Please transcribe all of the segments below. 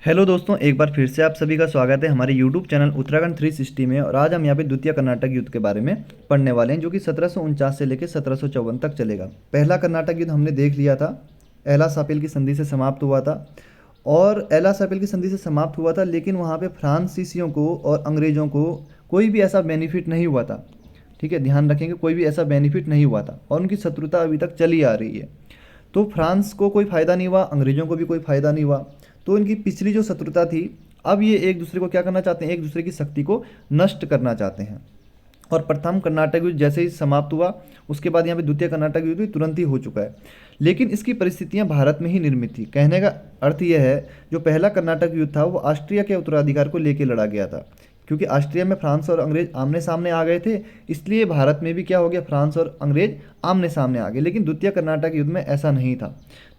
Hello दोस्तों, एक बार फिर से आप सभी का स्वागत है हमारे यूट्यूब चैनल उत्तराखंड 360 में। और आज हम यहाँ पे द्वितीय कर्नाटक युद्ध के बारे में पढ़ने वाले हैं, जो कि 1749 से लेकर 1754 तक चलेगा। पहला कर्नाटक युद्ध हमने देख लिया था, एला सापेल की संधि से समाप्त हुआ था। और एला सापेल की संधि से समाप्त हुआ था, लेकिन वहाँ पे फ्रांसीसियों को और अंग्रेज़ों को कोई भी ऐसा बेनिफिट नहीं हुआ था। ठीक है, ध्यान रखेंगे, कोई भी ऐसा बेनिफिट नहीं हुआ था और उनकी शत्रुता अभी तक चली आ रही है। तो फ्रांस को कोई फ़ायदा नहीं हुआ, अंग्रेज़ों को भी कोई फ़ायदा नहीं हुआ। तो इनकी पिछली जो शत्रुता थी, अब ये एक दूसरे को क्या करना चाहते हैं, एक दूसरे की शक्ति को नष्ट करना चाहते हैं। और प्रथम कर्नाटक युद्ध जैसे ही समाप्त हुआ, उसके बाद यहाँ पे द्वितीय कर्नाटक युद्ध भी तुरंत ही हो चुका है। लेकिन इसकी परिस्थितियाँ भारत में ही निर्मित थी। कहने का अर्थ यह है, जो पहला कर्नाटक युद्ध था वो ऑस्ट्रिया के उत्तराधिकार को लेकर लड़ा गया था। क्योंकि ऑस्ट्रिया में फ्रांस और अंग्रेज आमने सामने आ गए थे, इसलिए भारत में भी क्या हो गया, फ्रांस और अंग्रेज आमने सामने आ गए। लेकिन द्वितीय कर्नाटक युद्ध में ऐसा नहीं था।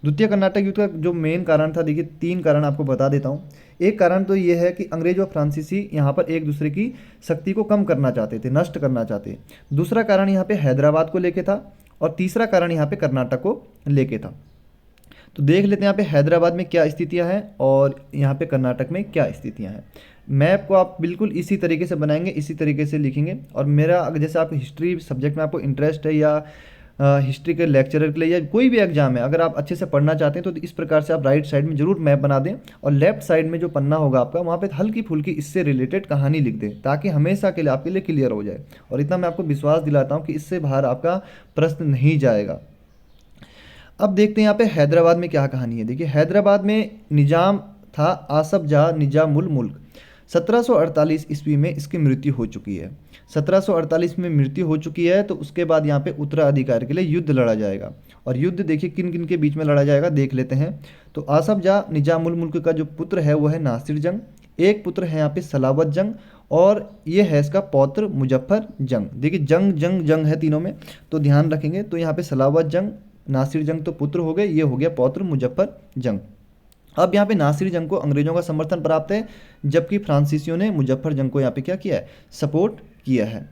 द्वितीय कर्नाटक युद्ध का जो मेन कारण था, देखिए 3 कारण आपको बता देता हूँ। एक कारण तो ये है कि अंग्रेज और फ्रांसीसी यहाँ पर एक दूसरे की शक्ति को कम करना चाहते थे, नष्ट करना चाहते। दूसरा कारण यहाँ पे हैदराबाद को लेके था, और तीसरा कारण यहाँ पे कर्नाटक को लेके था। तो देख लेते हैं यहाँ पे हैदराबाद में क्या स्थितियाँ हैं और यहाँ पे कर्नाटक में क्या स्थितियाँ हैं। मैप को आप बिल्कुल इसी तरीके से बनाएंगे, इसी तरीके से लिखेंगे। और मेरा अगर जैसे आप हिस्ट्री सब्जेक्ट में आपको इंटरेस्ट है, या हिस्ट्री के लेक्चरर के लिए, या कोई भी एग्जाम है, अगर आप अच्छे से पढ़ना चाहते हैं तो इस प्रकार से आप राइट साइड में जरूर मैप बना दें, और लेफ्ट साइड में जो पन्ना होगा आपका, वहाँ पे हल्की फुल्की इससे रिलेटेड कहानी लिख दें, ताकि हमेशा के लिए आपके लिए क्लियर हो जाए। और इतना मैं आपको विश्वास दिलाता हूँ कि इससे बाहर आपका प्रश्न नहीं जाएगा। अब देखते हैं यहाँ पे हैदराबाद में क्या कहानी है। देखिए, हैदराबाद में निजाम था आसफ जहाँ निजामुल मुल्क। 1748 ईस्वी में इसकी मृत्यु हो चुकी है। 1748 में मृत्यु हो चुकी है, तो उसके बाद यहाँ पे उत्तराधिकार के लिए युद्ध लड़ा जाएगा। और युद्ध देखिए किन किन के बीच में लड़ा जाएगा, देख लेते हैं। तो आसफ जहाँ निजामुल मुल्क का जो पुत्र है वो है नासिर जंग, एक पुत्र है यहाँ पे सलावत जंग, और ये है इसका पौत्र मुजफ्फर जंग। देखिए जंग जंग जंग है तीनों में, तो ध्यान रखेंगे। तो यहाँ पे सलावत जंग, नासिर जंग तो पुत्र हो गए, ये हो गया पौत्र मुजफ्फर जंग। अब यहाँ पे नासिर जंग को अंग्रेजों का समर्थन प्राप्त है, जबकि फ्रांसीसियों ने मुजफ्फर जंग को यहाँ पे क्या किया है, सपोर्ट किया है।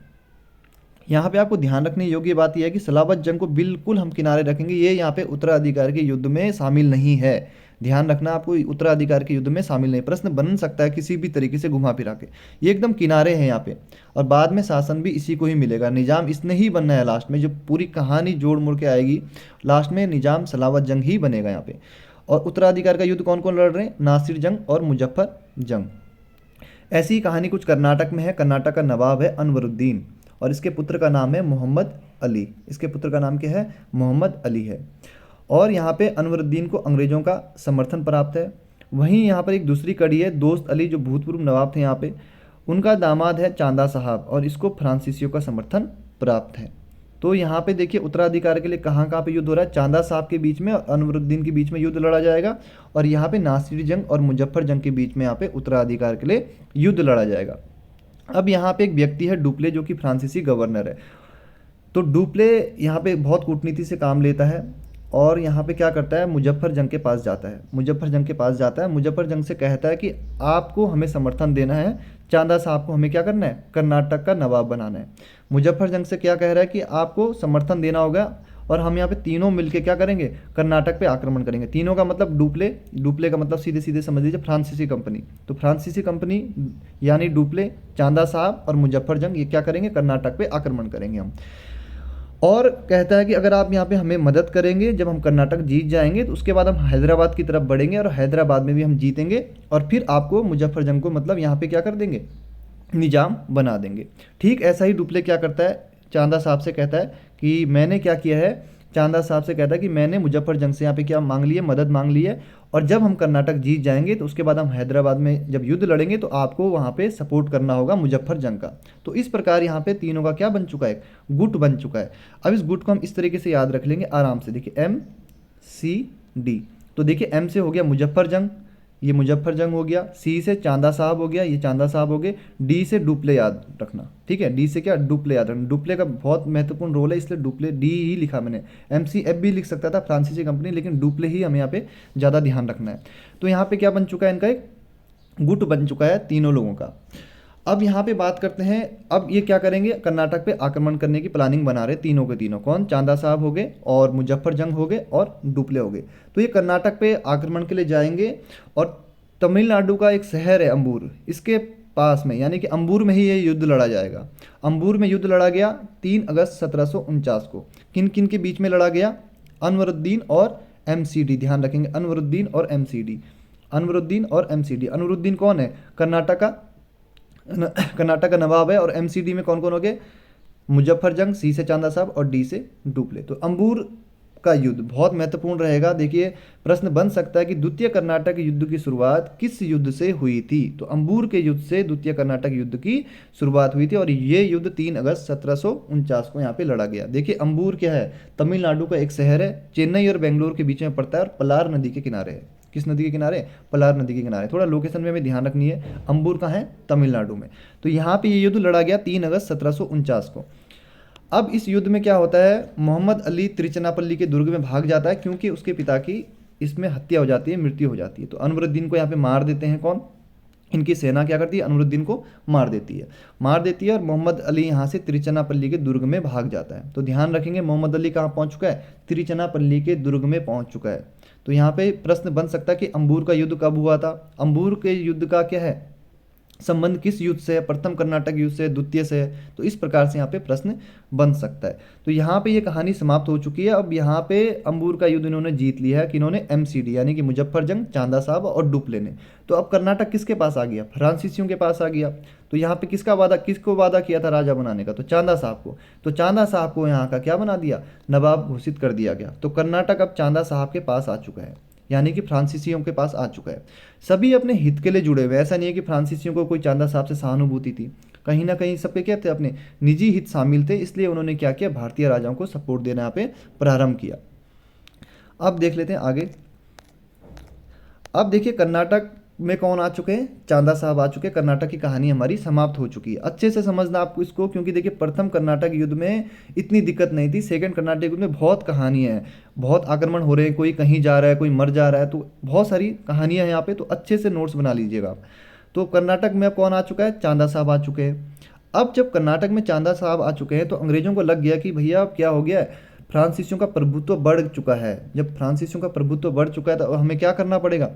यहाँ पे आपको ध्यान रखने योग्य बात यह है कि सलावत जंग को बिल्कुल हम किनारे रखेंगे, ये यहाँ पे उत्तराधिकार के युद्ध में शामिल नहीं है। ध्यान रखना, आपको उत्तराधिकार के युद्ध में शामिल नहीं। प्रश्न बन सकता है किसी भी तरीके से घुमा फिरा के, ये एकदम किनारे हैं यहाँ पे। और बाद में शासन भी इसी को ही मिलेगा, निजाम इसने ही बनना है। लास्ट में जो पूरी कहानी जोड़ मोड़ के आएगी, लास्ट में निजाम सलावत जंग ही बनेगा यहाँ पे। और उत्तराधिकार का युद्ध कौन कौन लड़ रहे हैं, नासिर जंग और मुजफ्फर जंग। ऐसी ही कहानी कुछ कर्नाटक में है। कर्नाटक का नवाब है अनवरुद्दीन, और इसके पुत्र का नाम है मोहम्मद अली। इसके पुत्र का नाम क्या है, मोहम्मद अली है। और यहाँ पे अनवरुद्दीन को अंग्रेज़ों का समर्थन प्राप्त है। वहीं यहाँ पर एक दूसरी कड़ी है, दोस्त अली जो भूतपूर्व नवाब थे यहाँ पे, उनका दामाद है चांदा साहब, और इसको फ्रांसीसियों का समर्थन प्राप्त है। तो यहाँ पे देखिए उत्तराधिकार के लिए कहाँ कहाँ पे युद्ध हो रहा है, चांदा साहब के बीच में और अनवरुद्दीन के बीच में युद्ध लड़ा जाएगा। और यहाँ पे नासिर जंग और मुजफ्फर जंग के बीच में यहाँ पे उत्तराधिकार के लिए युद्ध लड़ा जाएगा। अब यहाँ पे एक व्यक्ति है डुप्ले, जो कि फ्रांसीसी गवर्नर है। तो डुप्ले यहाँ पे बहुत कूटनीति से काम लेता है, और यहाँ पे क्या करता है, मुजफ्फर जंग के पास जाता है। मुजफ्फर जंग के पास जाता है, मुजफ्फर जंग से कहता है कि आपको हमें समर्थन देना है, चांदा साहब को हमें क्या करना है, कर्नाटक का नवाब बनाना है। मुजफ्फर जंग से क्या कह रहा है कि आपको समर्थन देना होगा, और हम यहाँ पे तीनों मिलके क्या करेंगे, कर्नाटक पे आक्रमण करेंगे। तीनों का मतलब डुप्ले, डुप्ले का मतलब सीधे सीधे समझ लीजिए फ्रांसीसी कंपनी। तो फ्रांसीसी कंपनी यानी डुप्ले, चांदा साहब और मुजफ्फर जंग, ये क्या करेंगे, कर्नाटक पे आक्रमण करेंगे हम। और कहता है कि अगर आप यहाँ पे हमें मदद करेंगे, जब हम कर्नाटक जीत जाएंगे तो उसके बाद हम हैदराबाद की तरफ बढ़ेंगे, और हैदराबाद में भी हम जीतेंगे, और फिर आपको मुजफ्फर जंग को मतलब यहाँ पे क्या कर देंगे, निजाम बना देंगे। ठीक ऐसा ही डुप्ले क्या करता है, चांदा साहब से कहता है कि मैंने क्या किया है, चांदा साहब से कहता है कि मैंने मुजफ्फर जंग से यहाँ पे क्या मांग ली है, मदद मांग ली है, और जब हम कर्नाटक जीत जाएंगे तो उसके बाद हम हैदराबाद में जब युद्ध लड़ेंगे तो आपको वहाँ पे सपोर्ट करना होगा मुजफ्फर जंग का। तो इस प्रकार यहाँ पे तीनों का क्या बन चुका है, गुट बन चुका है। अब इस गुट को हम इस तरीके से याद रख लेंगे आराम से। देखिए MCD, तो देखिए M से हो गया मुजफ्फर जंग, ये मुजफ्फर जंग हो गया। C से चांदा साहब हो गया, ये चांदा साहब हो गए। D से डुप्ले याद रखना, ठीक है, D से क्या, डुप्ले याद रखना। डुप्ले का बहुत महत्वपूर्ण रोल है, इसलिए डुप्ले D ही लिखा मैंने। MCF भी लिख सकता था, फ्रांसीसी कंपनी, लेकिन डुप्ले ही हमें यहाँ पे ज़्यादा ध्यान रखना है। तो यहाँ पे क्या बन चुका है, इनका एक गुट बन चुका है तीनों लोगों का। अब यहाँ पे बात करते हैं, अब ये क्या करेंगे, कर्नाटक पे आक्रमण करने की प्लानिंग बना रहे तीनों के तीनों। कौन, चांदा साहब हो गए, और मुजफ्फर जंग हो गए, और डुप्ले हो गए। तो ये कर्नाटक पे आक्रमण के लिए जाएंगे, और तमिलनाडु का एक शहर है अंबूर, इसके पास में, यानी कि अंबूर में ही ये युद्ध लड़ा जाएगा। अंबूर में युद्ध लड़ा गया 3 अगस्त 1749 को। किन किन के बीच में लड़ा गया? अनवरुद्दीन और एमसीडी, ध्यान रखेंगे, अनवरुद्दीन और एमसीडी। अनवरुद्दीन और एमसीडी, अनवरुद्दीन कौन है? कर्नाटक का कर्नाटक का नवाब है। और एमसीडी में कौन कौन हो गए? मुजफ्फर जंग, सी से चांदा साहब और डी से डुप्ले। तो अंबूर का युद्ध बहुत महत्वपूर्ण रहेगा। देखिए प्रश्न बन सकता है कि द्वितीय कर्नाटक युद्ध की शुरुआत किस युद्ध से हुई थी? तो अंबूर के युद्ध से द्वितीय कर्नाटक युद्ध की शुरुआत हुई थी और ये युद्ध 3 अगस्त 1749 को यहाँ पे लड़ा गया। देखिए अंबूर क्या है? तमिलनाडु का एक शहर है, चेन्नई और बेंगलोर के बीच में पड़ता है और पलार नदी के किनारे है। किस नदी के किनारे? पलार नदी के किनारे। थोड़ा लोकेशन में हमें ध्यान रखनी है। अंबूर कहाँ है? तमिलनाडु में। तो यहाँ पे ये युद्ध लड़ा गया 3 अगस्त 1749 को। अब इस युद्ध में क्या होता है? मोहम्मद अली त्रिचनापल्ली के दुर्ग में भाग जाता है क्योंकि उसके पिता की इसमें हत्या हो जाती है, मृत्यु हो जाती है। तो अनवरुद्दीन को यहाँ पे मार देते हैं। कौन? इनकी सेना क्या करती है? अनवरुद्दीन को मार देती है और मोहम्मद अली यहाँ से त्रिचनापल्ली के दुर्ग में भाग जाता है। तो ध्यान रखेंगे मोहम्मद अली कहाँ पहुँच चुका है? त्रिचनापल्ली के दुर्ग में पहुँच चुका है। तो यहाँ पे प्रश्न बन सकता है कि अंबूर का युद्ध कब हुआ था? अंबूर के युद्ध का क्या है संबंध? किस युद्ध से है? प्रथम कर्नाटक युद्ध से, द्वितीय से है? तो इस प्रकार से यहाँ पे प्रश्न बन सकता है। तो यहाँ पे ये कहानी समाप्त हो चुकी है। अब यहाँ पे अंबूर का युद्ध इन्होंने जीत लिया है कि इन्होंने एमसीडी यानी कि मुजफ्फर जंग, चांदा साहब और डुप्ले ने। तो अब कर्नाटक किसके पास आ गया? फ्रांसीसियों के पास आ गया। तो यहाँ पे किसको वादा किया था राजा बनाने का? तो चांदा साहब को। तो चांदा साहब को यहाँ का क्या बना दिया? नवाब घोषित कर दिया गया। तो कर्नाटक अब चांदा साहब के पास आ चुका है, यानी कि फ्रांसीसियों के पास आ चुका है। सभी अपने हित के लिए जुड़े हुए, ऐसा नहीं है कि फ्रांसीसियों को कोई चांदा साहब से सहानुभूति थी। कहीं ना कहीं सबके क्या थे? अपने निजी हित शामिल थे, इसलिए उन्होंने क्या किया? भारतीय राजाओं को सपोर्ट देना यहाँ पे प्रारंभ किया। अब देख लेते हैं आगे। अब देखिए कर्नाटक में कौन आ चुके हैं? चांदा साहब आ चुके हैं। कर्नाटक की कहानी हमारी समाप्त हो चुकी है। अच्छे से समझना आपको इसको, क्योंकि देखिए प्रथम कर्नाटक युद्ध में इतनी दिक्कत नहीं थी। सेकंड कर्नाटक युद्ध में बहुत कहानियाँ हैं, बहुत आक्रमण हो रहे हैं, कोई कहीं जा रहा है, कोई मर जा रहा है, तो बहुत सारी कहानियाँ हैं यहाँ पे। तो अच्छे से नोट्स बना लीजिएगा आप। तो कर्नाटक में अब कौन आ चुका है? चांदा साहब आ चुके हैं। अब जब कर्नाटक में चांदा साहब आ चुके हैं तो अंग्रेजों को लग गया कि भैया अब क्या हो गया है? फ्रांसीसियों का प्रभुत्व बढ़ चुका है। जब फ्रांसीसियों का प्रभुत्व बढ़ चुका है तो अब हमें क्या करना पड़ेगा?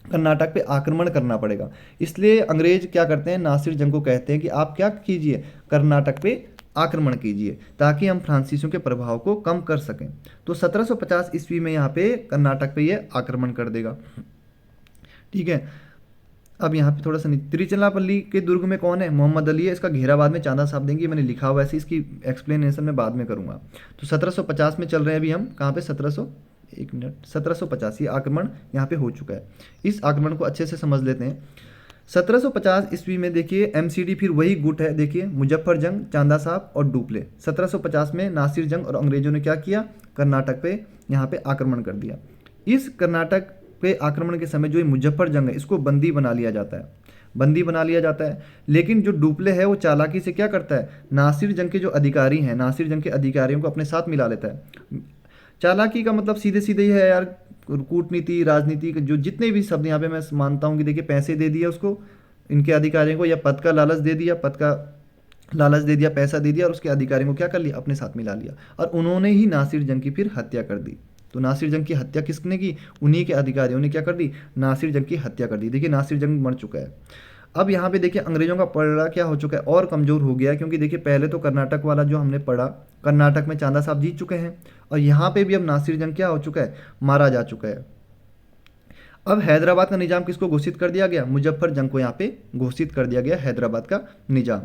कर्नाटक पे आक्रमण करना पड़ेगा। इसलिए अंग्रेज क्या करते हैं? नासिर जंग को कहते हैं कि आप क्या कीजिए? कर्नाटक पे आक्रमण कीजिए ताकि हम फ्रांसीसियों के प्रभाव को कम कर सकें। तो 1750 ईस्वी में यहाँ पे कर्नाटक पे ये आक्रमण कर देगा। ठीक है। अब यहाँ पे थोड़ा सा त्रिचनापल्ली के दुर्ग में कौन है? मोहम्मद अली है। इसका घेरा बाद में चांदा साहब देंगे, मैंने लिखा हुआ है, ऐसे इसकी एक्सप्लेनेशन मैं बाद में करूँगा। तो 1750 में चल रहे हैं अभी हम। कहाँ पे? 1750 ये आक्रमण यहाँ पे हो चुका है। इस आक्रमण को अच्छे से समझ लेते हैं। 1750 ईस्वी में देखिए एमसीडी फिर वही गुट है। देखिए मुजफ्फर जंग, चांदा साहब और डुप्ले। 1750 में नासिर जंग और अंग्रेजों ने क्या किया? कर्नाटक पे यहाँ पे आक्रमण कर दिया। इस कर्नाटक पे आक्रमण के समय जो ये मुजफ्फर जंग है इसको बंदी बना लिया जाता है, बंदी बना लिया जाता है। लेकिन जो डुप्ले है वो चालाकी से क्या करता है? नासिर जंग के जो अधिकारी हैं, नासिर जंग के अधिकारियों को अपने साथ मिला लेता है। चालाकी का मतलब सीधे सीधे ही है यार, कूटनीति, राजनीति, जो जितने भी शब्द यहाँ पे मैं मानता हूँ कि देखिए पैसे दे दिया उसको, इनके अधिकारियों को, या पद का लालच दे दिया, पैसा दे दिया और उसके अधिकारियों को क्या कर लिया? अपने साथ मिला लिया। और उन्होंने ही नासिर जंग की फिर हत्या कर दी। तो नासिर जंग की हत्या किसने की? उन्हीं के अधिकारियों ने क्या कर दी? नासिर जंग की हत्या कर दी। देखिए नासिर जंग मर चुका है। अब यहाँ पे देखिए अंग्रेजों का पलड़ा क्या हो चुका है? और कमज़ोर हो गया है, क्योंकि देखिए पहले तो कर्नाटक वाला जो हमने पढ़ा, कर्नाटक में चांदा साहब जीत चुके हैं और यहाँ पे भी अब नासिर जंग क्या हो चुका है? मारा जा चुका है। अब हैदराबाद का निज़ाम किसको घोषित कर दिया गया? मुजफ्फर जंग को यहाँ पे घोषित कर दिया गया हैदराबाद का निज़ाम।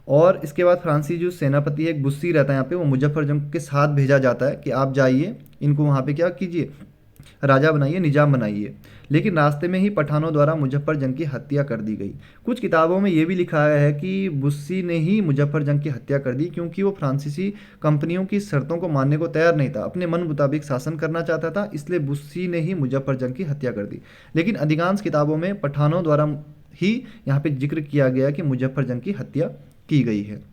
और इसके बाद फ्रांसी जो सेनापति है, एक बुस्सी रहता है यहाँ पे, वो मुजफ्फर जंग के साथ भेजा जाता है कि आप जाइए, इनको वहाँ पे क्या कीजिए? राजा बनाइए, निजाम बनाइए। लेकिन रास्ते में ही पठानों द्वारा मुजफ्फर जंग की हत्या कर दी गई। कुछ किताबों में ये भी लिखा है कि बुस्सी ने ही मुजफ्फर जंग की हत्या कर दी, क्योंकि वो फ्रांसीसी कंपनियों की शर्तों को मानने को तैयार नहीं था, अपने मन मुताबिक शासन करना चाहता था, इसलिए बुस्सी ने ही मुजफ्फर जंग की हत्या कर दी। लेकिन अधिकांश किताबों में पठानों द्वारा ही यहाँ पे जिक्र किया गया कि मुजफ्फर जंग की हत्या की गई है।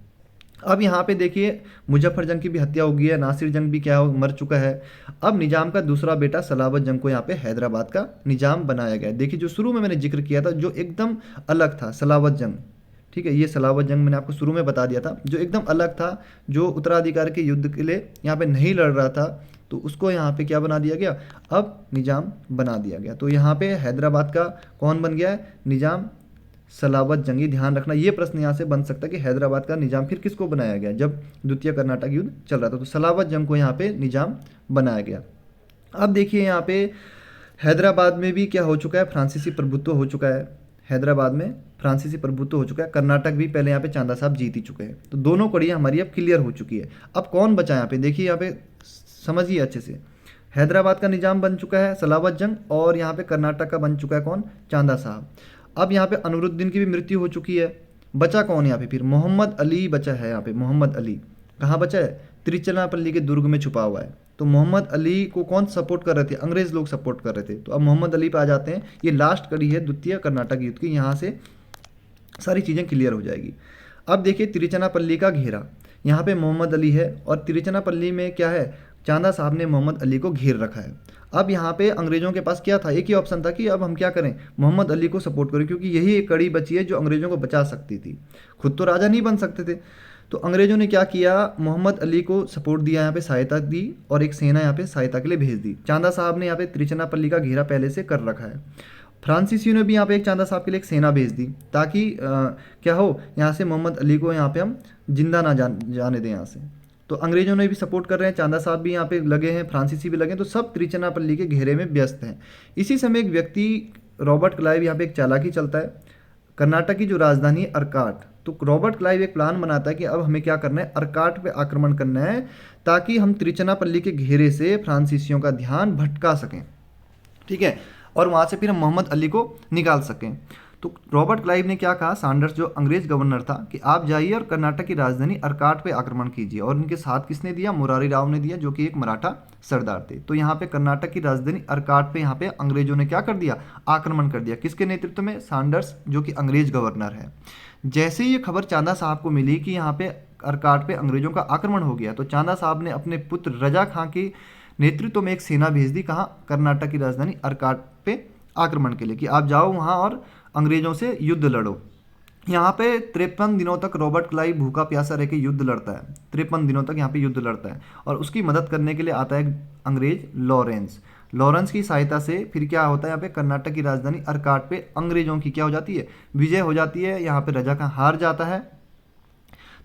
अब यहाँ पे देखिए मुजफ्फर जंग की भी हत्या हो गई है, नासिर जंग भी क्या हो मर चुका है। अब निजाम का दूसरा बेटा सलावत जंग को यहाँ पे हैदराबाद का निजाम बनाया गया। देखिए जो शुरू में मैंने जिक्र किया था जो एकदम अलग था, सलावत जंग, ठीक है, ये सलावत जंग मैंने आपको शुरू में बता दिया था, जो एकदम अलग था, जो उत्तराधिकार के युद्ध के लिए यहाँ पे नहीं लड़ रहा था, तो उसको यहाँ पे क्या बना दिया गया, अब निज़ाम बना दिया गया। तो यहाँ पे हैदराबाद का कौन बन गया है, निज़ाम सलावत जंग। ध्यान रखना, ये प्रश्न यहाँ से बन सकता है कि हैदराबाद का निज़ाम फिर किसको बनाया गया जब द्वितीय कर्नाटक युद्ध चल रहा था, तो सलावत जंग को यहाँ पे निज़ाम बनाया गया। अब देखिए यहाँ पे हैदराबाद में भी क्या हो चुका है, फ्रांसीसी प्रभुत्व हो चुका है। हैदराबाद में फ्रांसीसी प्रभुत्व हो चुका है। कर्नाटक भी पहले यहाँ पे चांदा साहब जीत ही चुके हैं। तो दोनों कड़ियाँ हमारी अब क्लियर हो चुकी है। अब कौन बचा यहाँ पे, देखिए यहाँ पे समझिए अच्छे से। हैदराबाद का निज़ाम बन चुका है सलावत जंग, और यहाँ पे कर्नाटक का बन चुका है कौन, चांदा साहब। अब यहाँ पे अनवरुद्दीन की भी मृत्यु हो चुकी है। बचा कौन यहाँ पे, फिर मोहम्मद अली बचा है। यहाँ पे मोहम्मद अली कहाँ बचा है, तिरुचिरापल्ली के दुर्ग में छुपा हुआ है। तो मोहम्मद अली को कौन सपोर्ट कर रहे थे, अंग्रेज लोग सपोर्ट कर रहे थे। तो अब मोहम्मद अली पे आ जाते हैं। ये लास्ट कड़ी है द्वितीय कर्नाटक युद्ध की, यहाँ से सारी चीज़ें क्लियर हो जाएगी। अब देखिए तिरुचिरापल्ली का घेरा, यहाँ पे मोहम्मद अली है, और तिरुचिरापल्ली में क्या है, चांदा साहब ने मोहम्मद अली को घेर रखा है। अब यहाँ पे अंग्रेज़ों के पास क्या था, एक ही ऑप्शन था कि अब हम क्या करें, मोहम्मद अली को सपोर्ट करें, क्योंकि यही एक कड़ी बची है जो अंग्रेज़ों को बचा सकती थी। खुद तो राजा नहीं बन सकते थे। तो अंग्रेज़ों ने क्या किया, मोहम्मद अली को सपोर्ट दिया, यहाँ पे सहायता दी, और एक सेना यहाँ पे सहायता के लिए भेज दी। चांदा साहब ने यहाँ पे तिरुचिरापल्ली का घेरा पहले से कर रखा है। फ्रांसीसियों ने भी यहाँ पे एक चांदा साहब के लिए एक सेना भेज दी, ताकि क्या हो, यहाँ से मोहम्मद अली को यहाँ पे हम जिंदा ना जाने दें यहाँ से। तो अंग्रेजों ने भी सपोर्ट कर रहे हैं, चांदा साहब भी यहाँ पे लगे हैं, फ्रांसीसी भी लगे हैं, तो सब तिरुचिरापल्ली के घेरे में व्यस्त हैं। इसी समय एक व्यक्ति रॉबर्ट क्लाइव, यहाँ पे एक चालाकी चलता है। कर्नाटक की जो राजधानी है अर्काट, तो रॉबर्ट क्लाइव एक प्लान बनाता है कि अब हमें क्या करना है, अर्काट पे आक्रमण करना है, ताकि हम तिरुचिरापल्ली के घेरे से फ्रांसीसियों का ध्यान भटका सकें, ठीक है, और वहाँ से फिर हम मोहम्मद अली को निकाल सकें। तो रॉबर्ट क्लाइव ने क्या कहा, सैंडर्स जो अंग्रेज गवर्नर था, कि आप जाइए और कर्नाटक की राजधानी अर्काट पे आक्रमण कीजिए। और इनके साथ किसने दिया, मुरारी राव ने दिया, जो कि एक मराठा सरदार थे। तो यहाँ पे कर्नाटक की राजधानी अर्काट पे यहाँ पे अंग्रेजों ने क्या कर दिया, आक्रमण कर दिया। किसके नेतृत्व में, सैंडर्स जो कि अंग्रेज गवर्नर है। जैसे ही ये खबर चांदा साहब को मिली कि यहाँ पे अर्काट पे अंग्रेजों का आक्रमण हो गया, तो चांदा साहब ने अपने पुत्र रजा खां के नेतृत्व में एक सेना भेज दी, कहाँ, कर्नाटक की राजधानी अर्काट पे आक्रमण के लिए, कि आप जाओ वहाँ और अंग्रेजों से युद्ध लड़ो। यहाँ पे 53 दिनों तक रॉबर्ट क्लाइव भूखा प्यासा रह के युद्ध लड़ता है। 53 दिनों तक यहाँ पे युद्ध लड़ता है, और उसकी मदद करने के लिए आता है अंग्रेज लॉरेंस। लॉरेंस की सहायता से फिर क्या होता है, यहाँ पे कर्नाटक की राजधानी अर्काट पे अंग्रेजों की क्या हो जाती है, विजय हो जाती है। यहाँ पे रजा खां हार जाता है।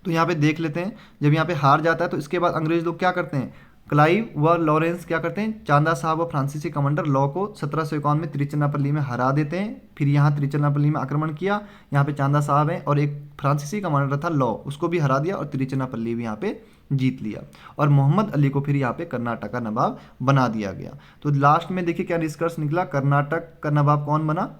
तो यहाँ पे देख लेते हैं, जब यहाँ पे हार जाता है तो इसके बाद अंग्रेज लोग क्या करते हैं, क्लाइव व लॉरेंस क्या करते हैं, चांदा साहब और फ्रांसीसी कमांडर लॉ को 1751 में तिरुचिरापल्ली में हरा देते हैं। फिर यहाँ तिरुचिरापल्ली में आक्रमण किया, यहाँ पे चांदा साहब हैं, और एक फ्रांसीसी कमांडर था लॉ, उसको भी हरा दिया, और तिरुचिरापल्ली भी यहाँ पे जीत लिया। और मोहम्मद अली को फिर यहाँ पे कर्नाटक का नवाब बना दिया गया। तो लास्ट में देखिए क्या निष्कर्ष निकला, कर्नाटक का नवाब कौन बना,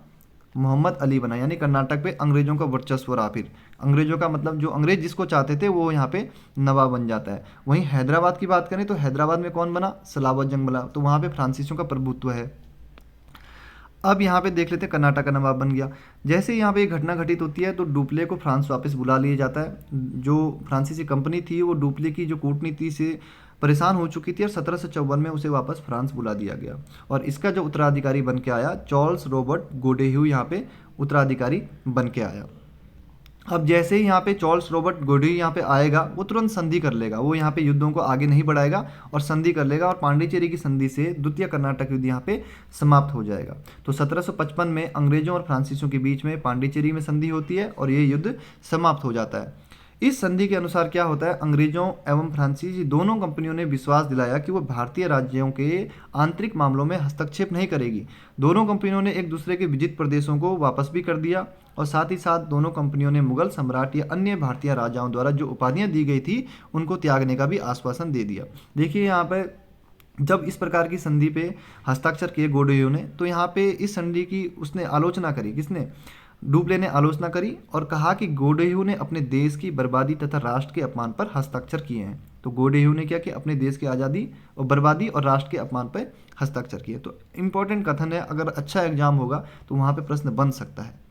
मोहम्मद अली बना, यानी कर्नाटक पे अंग्रेजों का वर्चस्व रहा। फिर अंग्रेजों का मतलब जो अंग्रेज जिसको चाहते थे वो यहाँ पे नवाब बन जाता है। वहीं हैदराबाद की बात करें तो हैदराबाद में कौन बना, सलावत जंग बना, तो वहाँ पे फ्रांसीसियों का प्रभुत्व है। अब यहाँ पे देख लेते हैं कर्नाटक का नवाब बन गया। जैसे यहाँ पे घटना घटित होती है तो डुप्ले को फ्रांस वापस बुला लिया जाता है। जो फ्रांसीसी कंपनी थी वो डुप्ले की जो कूटनीति से परेशान हो चुकी थी, और 1754 में उसे वापस फ्रांस बुला दिया गया। और इसका जो उत्तराधिकारी बन के आया, चार्ल्स रॉबर्ट गोडेह्यू यहाँ पे उत्तराधिकारी बन के आया। अब जैसे ही यहाँ पे चार्ल्स रॉबर्ट गोडेह्यू यहाँ पे आएगा, वो तुरंत संधि कर लेगा, वो यहाँ पे युद्धों को आगे नहीं बढ़ाएगा और संधि कर लेगा, और पांडिचेरी की संधि से द्वितीय कर्नाटक युद्ध यहाँ पे समाप्त हो जाएगा। तो 1755 में अंग्रेजों और फ्रांसीसियों के बीच में पांडिचेरी में संधि होती है, और ये युद्ध समाप्त हो जाता है। इस संधि के अनुसार क्या होता है, अंग्रेजों एवं फ्रांसीसी दोनों कंपनियों ने विश्वास दिलाया कि वो भारतीय राज्यों के आंतरिक मामलों में हस्तक्षेप नहीं करेगी। दोनों कंपनियों ने एक दूसरे के विजित प्रदेशों को वापस भी कर दिया, और साथ ही साथ दोनों कंपनियों ने मुगल सम्राट या अन्य भारतीय राजाओं द्वारा जो उपाधियां दी गई थी उनको त्यागने का भी आश्वासन दे दिया। देखिए यहाँ पर जब इस प्रकार की संधि पे हस्ताक्षर किए गोडेह्यू ने, तो यहाँ पे इस संधि की उसने आलोचना करी, किसने, डुप्ले ने आलोचना करी, और कहा कि गोडेह्यू ने अपने देश की बर्बादी तथा राष्ट्र के अपमान पर हस्ताक्षर किए हैं। तो गोडेह्यू ने क्या किया, अपने देश की आज़ादी और बर्बादी और राष्ट्र के अपमान पर हस्ताक्षर किए। तो इंपॉर्टेंट कथन है, अगर अच्छा एग्जाम होगा तो वहाँ पे प्रश्न बन सकता है।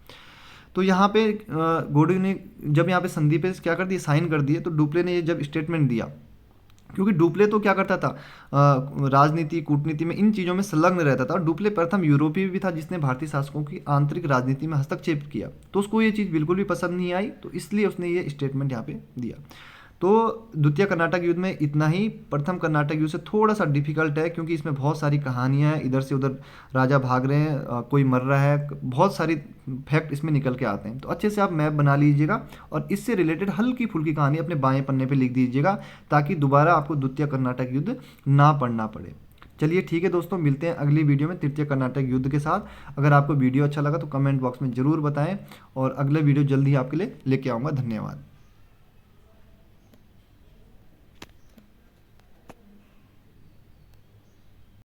तो यहाँ पे गोडेह्यू ने जब यहाँ पे संधि पे क्या कर दिए, साइन कर दिए, तो डुप्ले ने जब स्टेटमेंट दिया, क्योंकि डुप्ले तो क्या करता था, राजनीति कूटनीति में इन चीज़ों में संलग्न रहता था, और डुप्ले प्रथम यूरोपीय भी था जिसने भारतीय शासकों की आंतरिक राजनीति में हस्तक्षेप किया। तो उसको ये चीज़ बिल्कुल भी पसंद नहीं आई, तो इसलिए उसने ये स्टेटमेंट यहाँ पे दिया। तो द्वितीय कर्नाटक युद्ध में इतना ही। प्रथम कर्नाटक युद्ध से थोड़ा सा डिफिकल्ट है, क्योंकि इसमें बहुत सारी कहानियां हैं, इधर से उधर राजा भाग रहे हैं, कोई मर रहा है, बहुत सारी फैक्ट इसमें निकल के आते हैं। तो अच्छे से आप मैप बना लीजिएगा और इससे रिलेटेड हल्की फुल्की कहानी अपने बाएं पन्ने पे लिख दीजिएगा, ताकि दोबारा आपको द्वितीय कर्नाटक युद्ध ना पढ़ना पड़े। चलिए ठीक है दोस्तों, मिलते हैं अगली वीडियो में तृतीय कर्नाटक युद्ध के साथ। अगर आपको वीडियो अच्छा लगा तो कमेंट बॉक्स में ज़रूर बताएं, और अगला वीडियो जल्दी ही आपके लिए लेके आऊँगा। धन्यवाद।